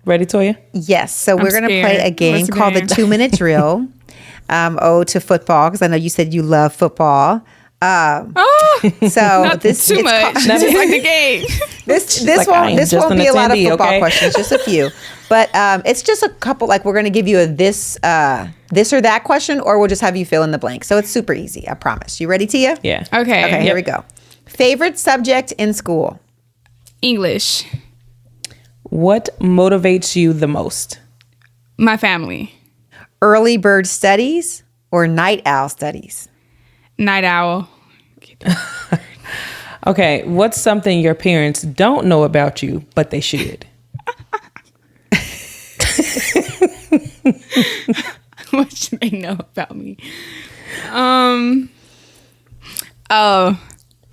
Ready, Toya? Yes. So we're going to play a game called the 2-minute drill. To football, because I know you said you love football. So this too much. That's just like the game. This won't be a lot of football questions, just a few. But it's just a couple. Like, we're going to give you a this or that question, or we'll just have you fill in the blank. So it's super easy. I promise. You ready, Tia? Yeah. Okay. Here we go. Favorite subject in school? English. What motivates you the most? My family. Early bird studies or night owl studies? Night owl. Okay, what's something your parents don't know about you, but they should? What should they know about me?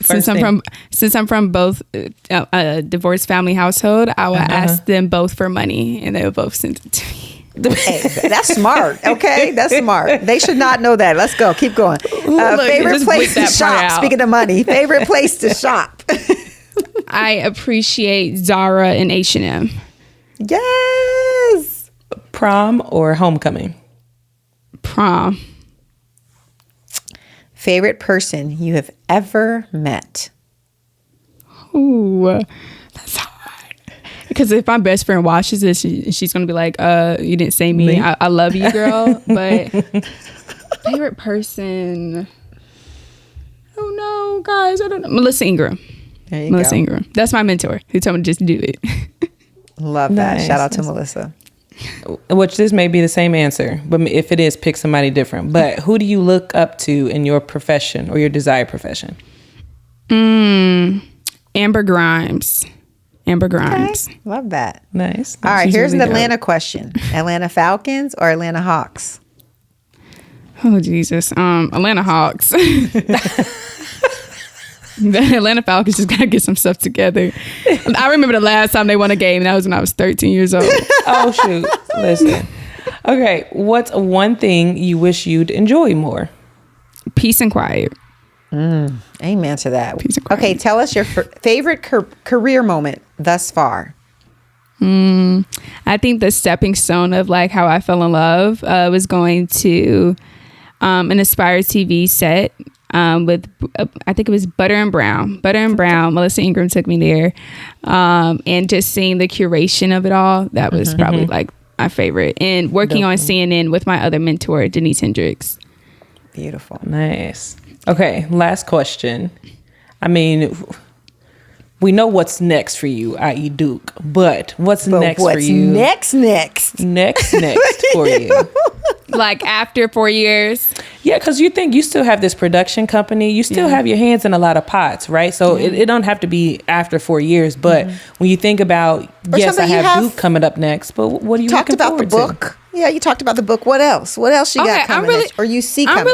Since I'm from both a divorced family household, I will ask them both for money, and they will both send it to me. Hey, that's smart. Okay, that's smart. They should not know that. Let's go. Keep going. Favorite place to shop. Speaking of money, favorite place to shop. I appreciate Zara and H&M. Yes. Prom or homecoming? Prom. Favorite person you have ever met? Ooh, that's hard. Because if my best friend watches this, she's going to be like, you didn't say me. I love you, girl. But favorite person? Oh, no, guys. I don't know. Melissa Ingram. There you go. Ingram. That's my mentor who told me to just do it. Love that. Shout out to Melissa. Which this may be the same answer, but if it is, pick somebody different. But who do you look up to in your profession or your desired profession? Amber Grimes. Okay. Love that. Nice. All right, here's an Atlanta question. Atlanta Falcons or Atlanta Hawks? Oh, Jesus. Atlanta Hawks. The Atlanta Falcons just got to get some stuff together. I remember the last time they won a game, and that was when I was 13 years old. Oh, shoot. Listen. Okay, what's one thing you wish you'd enjoy more? Peace and quiet. Amen to that. Okay, tell us your favorite career moment thus far. I think the stepping stone of like how I fell in love was going to an Aspire TV set with I think it was Butter and Brown. Melissa Ingram took me there, and just seeing the curation of it all, that was probably like my favorite. And working on CNN with my other mentor, Denise Hendricks. Beautiful. Nice. Okay, last question. I mean, we know what's next for you, i.e. Duke, but what's next for you? Next for you? Like after 4 years? Yeah, because you think you still have this production company. You still have your hands in a lot of pots, right? So it don't have to be after 4 years. But when you think about, yes, I have Duke coming up next, but what are you looking forward to? Talked about the book. Yeah, you talked about the book. What else? What else you got coming next, or you see coming? I'm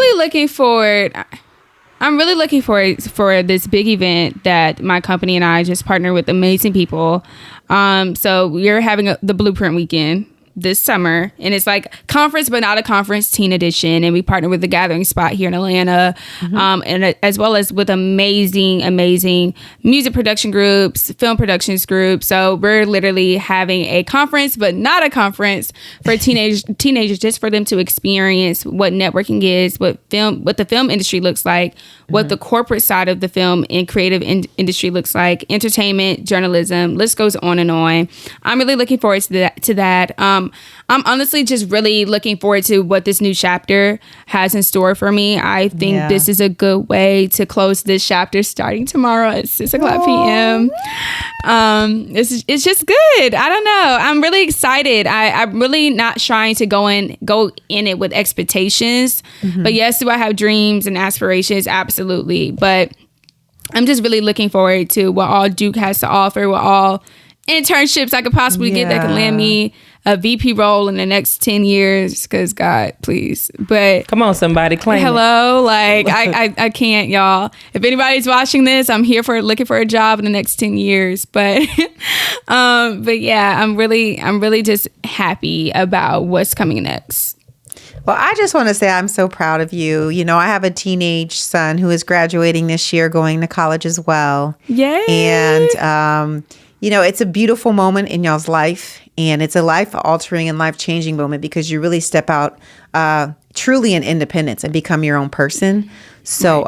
really looking forward for this big event that my company and I just partner with amazing people. So we're having the Blueprint Weekend this summer, and it's like conference but not a conference, teen edition, and we partner with the Gathering Spot here in Atlanta, and as well as with amazing music production groups, film productions groups. So we're literally having a conference but not a conference for teenagers, just for them to experience what networking is, what the film industry looks like, what the corporate side of the film and creative industry looks like, entertainment, journalism, list goes on and on. I'm really looking forward to that. I'm honestly just really looking forward to what this new chapter has in store for me. I think this is a good way to close this chapter starting tomorrow at 6:00 p.m. It's just good. I don't know. I'm really excited. I'm really not trying to go in it with expectations. But yes, do I have dreams and aspirations? Absolutely. But I'm just really looking forward to what all Duke has to offer, what all internships I could possibly get that can land me a VP role in the next 10 years, because God, please. But come on, somebody claim hello, like I can't, y'all. If anybody's watching this, I'm here looking for a job in the next 10 years. But yeah, I'm really just happy about what's coming next. Well, I just want to say I'm so proud of you. You know, I have a teenage son who is graduating this year, going to college as well. Yay! And you know, it's a beautiful moment in y'all's life, and it's a life-altering and life-changing moment because you really step out truly in independence and become your own person. So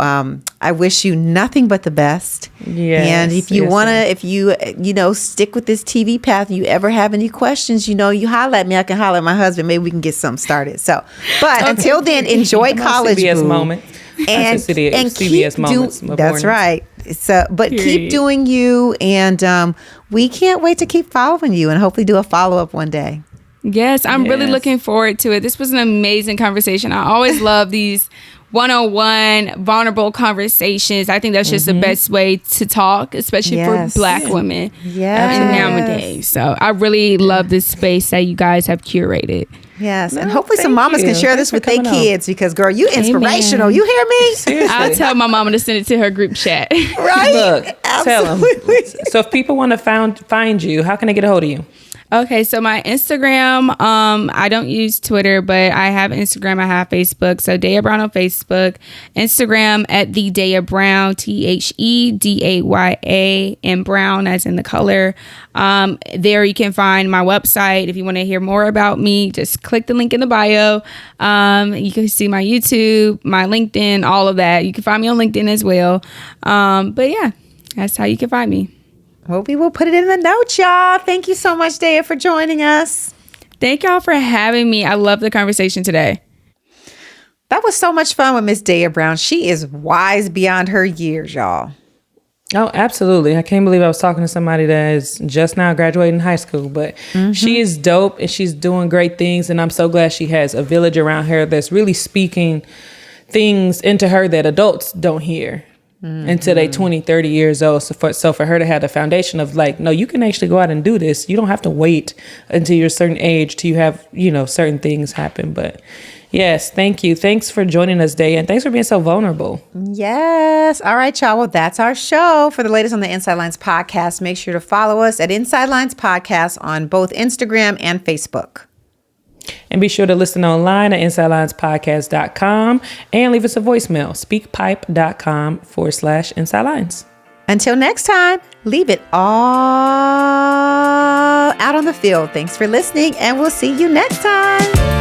I wish you nothing but the best. Yes, and if you want to, if you know, stick with this TV path, you ever have any questions, you know, you holler at me. I can holler at my husband. Maybe we can get something started. So, but until then, enjoy college. CBS moment. And CBS moments. That's right. So, but keep doing you, and we can't wait to keep following you, and hopefully do a follow-up one day. Yes, I'm really looking forward to it. This was an amazing conversation. I always love these one-on-one vulnerable conversations. I think that's just the best way to talk, especially for Black women nowadays. So I really love this space that you guys have curated. Yes, and hopefully some mamas can share this with their kids, because, girl, you inspirational. You hear me? Seriously. I'll tell my mama to send it to her group chat. Right? Look, tell them. So if people want to find you, how can they get a hold of you? Okay, so my Instagram, I don't use Twitter, but I have Instagram, I have Facebook. So Daya Brown on Facebook, Instagram at the Daya Brown, TheDaya, and Brown as in the color. There you can find my website. If you want to hear more about me, just click the link in the bio. You can see my YouTube, my LinkedIn, all of that. You can find me on LinkedIn as well. But yeah, that's how you can find me. Well, we will put it in the notes, y'all. Thank you so much, Daya, for joining us. Thank y'all for having me. I love the conversation today. That was so much fun with Miss Daya Brown. She is wise beyond her years, y'all. Oh, absolutely. I can't believe I was talking to somebody that is just now graduating high school, but she is dope and she's doing great things. And I'm so glad she has a village around her that's really speaking things into her that adults don't hear. Until they 20, 30 years old. So for her to have the foundation of like, no, you can actually go out and do this. You don't have to wait until you're a certain age till you have, you know, certain things happen. But yes, thank you. Thanks for joining us, Daya. And thanks for being so vulnerable. Yes. All right, y'all. Well, that's our show. For the latest on the Inside Lines podcast, make sure to follow us at Inside Lines Podcast on both Instagram and Facebook. And be sure to listen online at insidelinespodcast.com and leave us a voicemail, speakpipe.com/insidelines. Until next time, leave it all out on the field. Thanks for listening, and we'll see you next time.